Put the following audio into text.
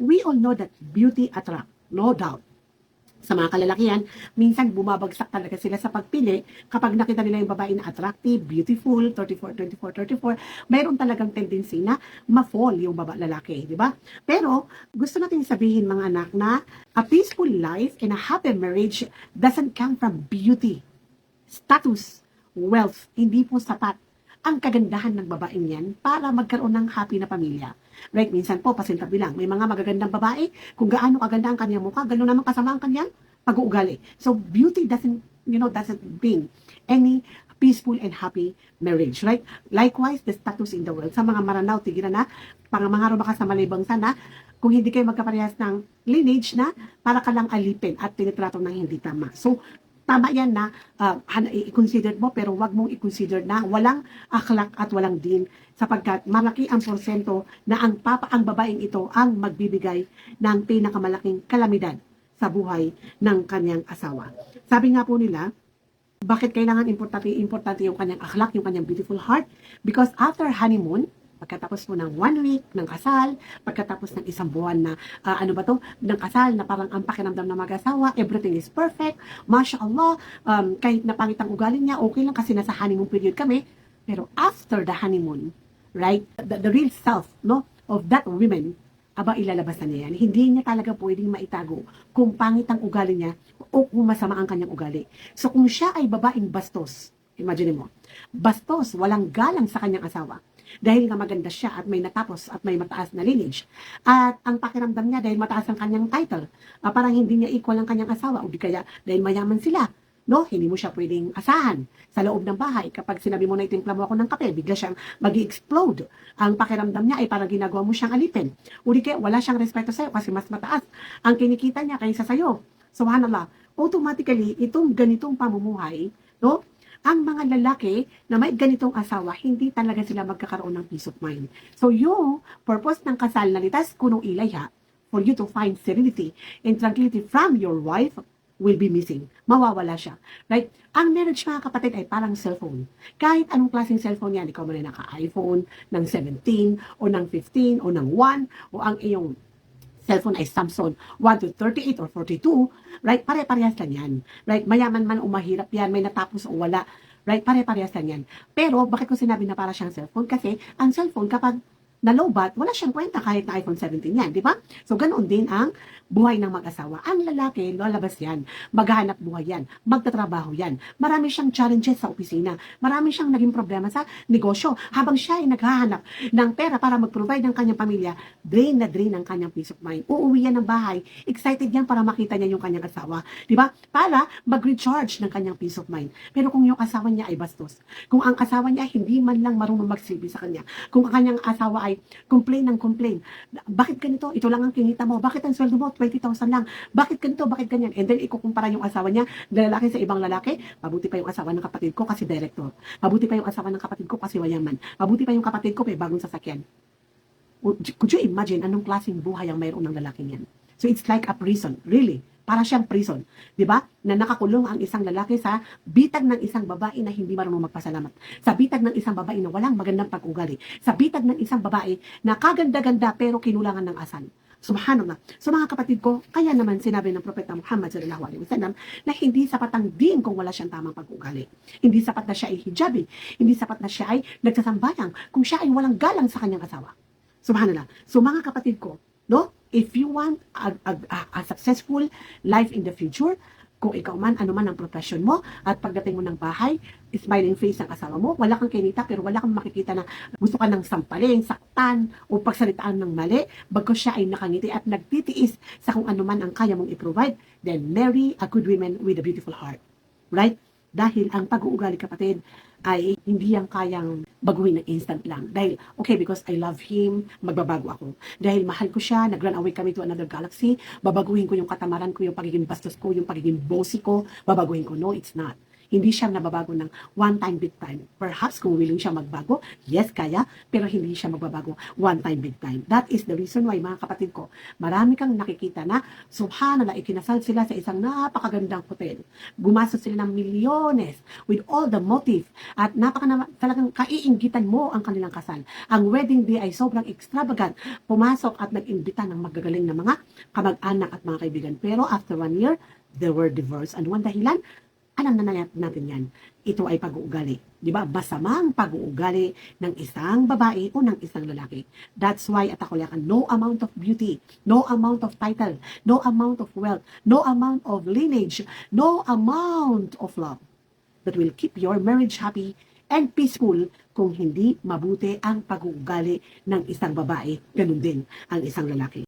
we all know that beauty attract, no doubt. Sa mga kalalakihan, minsan bumabagsak talaga sila sa pagpili kapag nakita nila yung babae na attractive, beautiful, 34, mayroon talagang tendency na ma-fall yung lalaki, di ba? Pero gusto natin sabihin mga anak na a peaceful life and a happy marriage doesn't come from beauty, status, wealth, hindi po sapat ang kagandahan ng babaeng yan para magkaroon ng happy na pamilya. Right, minsan po, pasintabi lang, may mga magagandang babae, kung gaano kaganda ang kanyang mukha, gano'n naman kasama ang kanyang pag-uugali. So, beauty doesn't bring any peaceful and happy marriage, right? Likewise, the status in the world. Sa mga maranaw, tigilan na, pangamangaro baka sa malibang sana, kung hindi kayo magkaparehas ng lineage na, para ka lang alipin at tinitrato ng hindi tama. So, tama yan na i-consider mo, pero wag mong i-consider na walang akhlak at walang din, sapagkat malaki ang porsyento na ang babaeng ito ang magbibigay ng pinakamalaking kalamidad sa buhay ng kanyang asawa. Sabi nga po nila, bakit kailangan importante yung kanyang akhlak, yung kanyang beautiful heart? Because after honeymoon, pagkatapos po ng 1 week ng kasal, pagkatapos ng isang buwan na, ng kasal na parang ang pakiramdam ng mag-asawa, everything is perfect, mashallah, kahit na pangit ang ugali niya, okay lang kasi nasa honeymoon period kami. Pero after the honeymoon, right, the real self, no, of that woman, ilalabas na niya yan. Hindi niya talaga pwedeng maitago kung pangit ang ugali niya o kung masama ang kanyang ugali. So kung siya ay babaeng bastos, imagine mo, bastos, walang galang sa kanyang asawa, dahil nga maganda siya at may natapos at may mataas na lineage. At ang pakiramdam niya dahil mataas ang kanyang title, parang hindi niya equal ang kanyang asawa o di kaya dahil mayaman sila. No, hindi mo siya pwedeng asahan sa loob ng bahay. Kapag sinabi mo na itimpla mo ako ng kape, bigla siyang mag-explode. Ang pakiramdam niya ay parang ginagawa mo siyang alipin. O di kaya wala siyang respeto sa'yo kasi mas mataas ang kinikita niya kaysa sa'yo. Subhanallah, automatically, itong ganitong pamumuhay, no, ang mga lalaki na may ganitong asawa, hindi talaga sila magkakaroon ng peace of mind. So yung purpose ng kasal na litas kunong ilay for you to find serenity and tranquility from your wife, will be missing. Mawawala siya. Right? Ang marriage, mga kapatid, ay parang cellphone. Kahit anong klaseng cellphone yan, ikaw man ay naka-iPhone ng 17 o ng 15 o ng 1 o ang iyong cellphone ay Samsung 1 to 38 or 42, right? Pare-parehas lang yan. Right? Mayaman man o mahirap yan, may natapos o wala. Right? Pare-parehas lang yan. Pero, bakit ko sinabi na para siyang cellphone? Kasi, ang cellphone, kapag na-lowbat, wala siyang kwenta kahit na iPhone 17 yan, di ba? So, ganoon din ang buhay ng mag-asawa. Ang lalaki, lalabas yan, maghahanap buhay yan, magtatrabaho yan. Marami siyang challenges sa opisina. Marami siyang naging problema sa negosyo. Habang siya ay naghahanap ng pera para mag-provide ng kanyang pamilya, drain na drain ang kanyang peace of mind. Uuwi yan ng bahay, excited yan para makita niya yung kanyang asawa. Di ba? Para mag-recharge ng kanyang peace of mind. Pero kung yung asawa niya ay bastos, kung ang asawa niya hindi man lang marunong magsilbi sa kanya, kung ang kanyang asawa ay complain ng complain. Bakit ganito? Ito lang ang kinita mo. Bakit ang sweldo mo? 20,000 lang. Bakit ganito? Bakit ganyan? And then, ikukumpara yung asawa niya na lalaki sa ibang lalaki. Mabuti pa yung asawa ng kapatid ko kasi director. Mabuti pa yung asawa ng kapatid ko kasi mayaman. Mabuti pa yung kapatid ko may bagong sasakyan. Could you imagine anong klaseng buhay ang mayroon ng lalaking yan? So, it's like a prison. Really. Para siyang prison, 'di ba? Na nakakulong ang isang lalaki sa bitag ng isang babae na hindi marunong magpasalamat. Sa bitag ng isang babae na walang magandang pag-ugali. Sa bitag ng isang babae na kaganda-ganda pero kinulangan ng asal. Subhanallah. So mga kapatid ko, kaya naman sinabi ng Propeta Muhammad sallallahu alaihi wasallam na hindi sapat ang din kung wala siyang tamang pag-ugali. Hindi sapat na siya ay hijabi. Hindi sapat na siya ay nagsasambayang kung siya ay walang galang sa kanyang asawa. Subhanallah. So mga kapatid ko, no? If you want a successful life in the future, kung ikaw man, ano man ang profession mo, at pagdating mo ng bahay, smiling face ang asawa mo, wala kang kinita, pero wala kang makikita na gusto ka ng sampalin, saktan, o pagsalitaan ng mali, bagko siya ay nakangiti at nagtitiis sa kung ano man ang kaya mong i-provide, then marry a good woman with a beautiful heart. Right? Dahil ang pag-uugali, kapatid, ay hindi yang kayang baguhin ng instant lang. Dahil, okay, because I love him, magbabago ako. Dahil mahal ko siya, nag-run away kami to another galaxy, babaguhin ko yung katamaran ko, yung pagiging bastos ko, yung pagiging bossy ko, babaguhin ko. No, it's not. Hindi siya nababago ng one time, big time. Perhaps kung willing siya magbago, yes, kaya, pero hindi siya magbabago one time, big time. That is the reason why, mga kapatid ko, marami kang nakikita na, subhanallah, ikinasal sila sa isang napakagandang hotel. Gumastos sila ng milyones with all the motive at talagang kaiinggitan mo ang kanilang kasal. Ang wedding day ay sobrang extravagant. Pumasok at nag-imbita ng magagaling na mga kamag-anak at mga kaibigan. Pero after 1 year, they were divorced. Ano ang dahilan? Alam na natin yan. Ito ay pag-uugali. Di ba? Masamang pag-uugali ng isang babae o ng isang lalaki. That's why, at ako yakan, no amount of beauty, no amount of title, no amount of wealth, no amount of lineage, no amount of love that will keep your marriage happy and peaceful kung hindi mabuti ang pag-uugali ng isang babae, ganun din ang isang lalaki.